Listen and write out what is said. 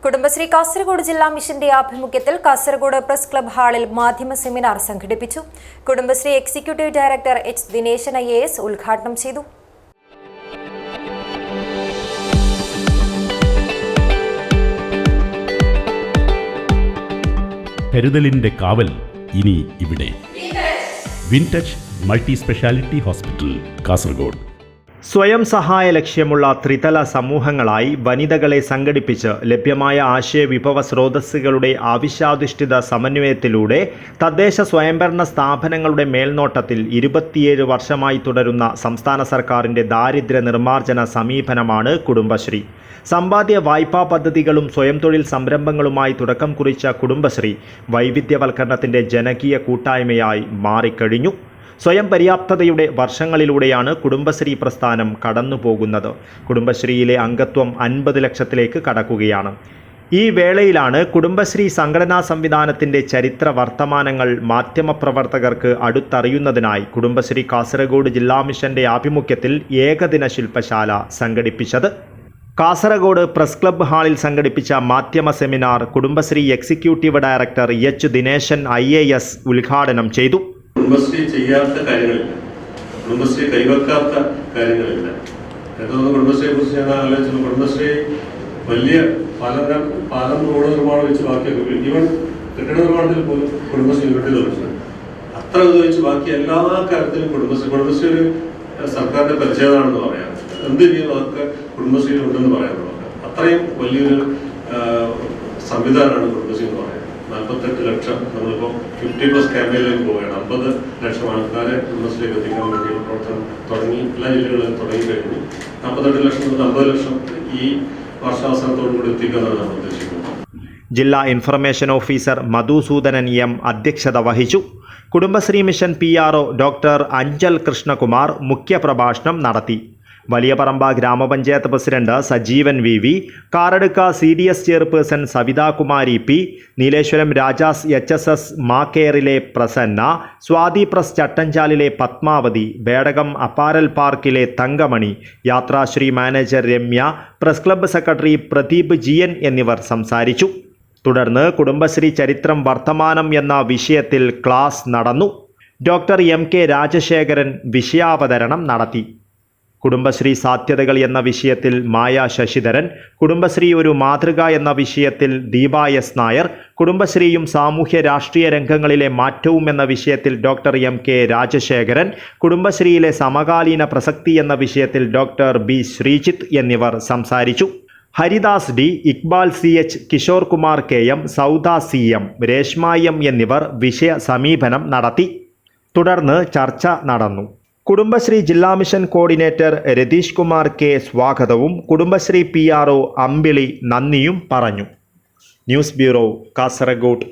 കുടുംബശ്രീ കാസർഗോഡ് ജില്ലാ മിഷന്റെ ആഭിമുഖ്യത്തിൽ കാസർഗോഡ് പ്രസ് ക്ലബ് ഹാളിൽ മാധ്യമ സെമിനാർ സംഘടിപ്പിച്ചു. Kudumbashree executive director H Dineshan IAS ഉദ്ഘാടനം ചെയ്തു. കരുതലിന്റെ കാവൽ ഇനി ഇവിടെ. വിൻടച്ച് മൾട്ടി സ്പെഷ്യാലിറ്റി ഹോസ്പിറ്റൽ, കാസർഗോഡ്. സ്വയം സഹായ ലക്ഷ്യമുള്ള ത്രിതല സമൂഹങ്ങളായി വനിതകളെ സംഘടിപ്പിച്ച് ലഭ്യമായ ആശയവിഭവ സ്രോതസ്സുകളുടെ ആവശ്യാധിഷ്ഠിത സമന്വയത്തിലൂടെ തദ്ദേശ സ്വയംഭരണ സ്ഥാപനങ്ങളുടെ മേൽനോട്ടത്തിൽ 27 വർഷമായി തുടരുന്ന സംസ്ഥാന സർക്കാരിൻ്റെ ദാരിദ്ര്യ നിർമ്മാർജ്ജന സമീപനമാണ് കുടുംബശ്രീ. സമ്പാദ്യ വായ്പാ പദ്ധതികളും സ്വയം തൊഴിൽ സംരംഭങ്ങളുമായി തുടക്കം കുറിച്ച കുടുംബശ്രീ വൈവിധ്യവൽക്കരണത്തിൻ്റെ ജനകീയ കൂട്ടായ്മയായി മാറിക്കഴിഞ്ഞു. സ്വയം പര്യാപ്തതയുടെ വർഷങ്ങളിലൂടെയാണ് കുടുംബശ്രീ പ്രസ്ഥാനം കടന്നുപോകുന്നത്. കുടുംബശ്രീയിലെ അംഗത്വം 50 ലക്ഷത്തിലേക്ക് കടക്കുകയാണ്. ഈ വേളയിലാണ് കുടുംബശ്രീ സംഘടനാ സംവിധാനത്തിൻ്റെ ചരിത്ര വർത്തമാനങ്ങൾ മാധ്യമപ്രവർത്തകർക്ക് അടുത്തറിയുന്നതിനായി കുടുംബശ്രീ കാസർഗോഡ് ജില്ലാ മിഷന്റെ ആഭിമുഖ്യത്തിൽ ഏകദിന ശില്പശാല സംഘടിപ്പിച്ചത്. കാസർഗോഡ് പ്രസ് ക്ലബ് ഹാളിൽ സംഘടിപ്പിച്ച മാധ്യമ seminar Kudumbashree executive director H Dineshan IAS ഉദ്ഘാടനം ചെയ്തു. കുടുംബശ്രീ ചെയ്യാത്ത കാര്യങ്ങളില്ല, കുടുംബശ്രീ കൈവെക്കാത്ത കാര്യങ്ങളില്ല. എന്തൊന്നും കുടുംബശ്രീയെ കുറിച്ച് ഞാൻ ആലോചിച്ചു. കുടുംബശ്രീ വലിയ പാലം റോഡ് നിർമ്മാണം വെച്ച് ബാക്കിയൊക്കെ, ഈവൻ കെട്ടിട നിർമ്മാണത്തിൽ പോലും കുടുംബശ്രീ യൂണിറ്റുകളുണ്ട്. അത്ര ഉപയോഗിച്ച് ബാക്കി എല്ലാ കാര്യത്തിലും കുടുംബശ്രീ ഒരു സർക്കാരിന്റെ പരിചയമാണെന്ന് പറയാം. എന്ത് രീതിയും അതൊക്കെ കുടുംബശ്രീ ഉണ്ടെന്ന് പറയാനുള്ളത്. അത്രയും വലിയൊരു സംവിധാനമാണ് കുടുംബശ്രീ എന്ന് പറയുന്നത്. 48 ലക്ഷം, നമ്മളിപ്പോൾ 50+ ക്യാമ്പയിനിലേക്ക് പോവുകയാണ്. 50 ലക്ഷം ആൾക്കാരെ കുടുംബശ്രീയിലേക്ക് എത്തിക്കാൻ വേണ്ടിയുള്ള പ്രവർത്തനം തുടങ്ങി. എല്ലാ ജില്ലകളിലും തുടങ്ങി കഴിഞ്ഞു. 48 ലക്ഷം മുതൽ 50 ലക്ഷം ഈ വർഷാവസാനത്തോടുകൂടി എത്തിക്കാനാണ് നമ്മൾ ഉദ്ദേശിക്കുന്നത്. ജില്ലാ ഇൻഫർമേഷൻ ഓഫീസർ മധുസൂദനൻ M അധ്യക്ഷത വഹിച്ചു. Kudumbashree mission PRO doctor Anchal Krishnakumar മുഖ്യപ്രഭാഷണം നടത്തി. Valiyaparamba Grama Panchayat president Sajeevan VV, Karadukka CDS chairperson Savithakumari P, Nileshwaram Rajas HSS മാക്കേറിലെ പ്രസന്ന, സ്വാതി പ്രസ് ചട്ടഞ്ചാലിലെ പത്മാവതി, ബേടകം അപ്പാരൽ പാർക്കിലെ Thankamani, Yathrashree manager Ramya, press club secretary Pradeep GN എന്നിവർ സംസാരിച്ചു. തുടർന്ന് കുടുംബശ്രീ ചരിത്രം വർത്തമാനം എന്ന വിഷയത്തിൽ ക്ലാസ് നടന്നു. ഡോക്ടർ MK രാജശേഖരൻ വിഷയാവതരണം നടത്തി. കുടുംബശ്രീ സാധ്യതകൾ എന്ന വിഷയത്തിൽ മായ ശശിധരൻ, കുടുംബശ്രീ ഒരു മാതൃക എന്ന വിഷയത്തിൽ ദീപ S നായർ, കുടുംബശ്രീയും സാമൂഹ്യ രാഷ്ട്രീയ രംഗങ്ങളിലെ മാറ്റവും എന്ന വിഷയത്തിൽ ഡോക്ടർ MK രാജശേഖരൻ, കുടുംബശ്രീയിലെ സമകാലീന പ്രസക്തി എന്ന വിഷയത്തിൽ ഡോക്ടർ B ശ്രീജിത്ത് എന്നിവർ സംസാരിച്ചു. Haridas D, Iqbal CH, Kishore Kumar KM, Sauda CM, Reshma M എന്നിവർ വിഷയ സമീപനം നടത്തി. തുടർന്ന് ചർച്ച നടന്നു. കുടുംബശ്രീ ജില്ലാ mission coordinator Ratheesh Kumar K സ്വാഗതവും കുടുംബശ്രീ PRO അമ്പിളി നന്ദിയും പറഞ്ഞു. News bureau, Kasaragod.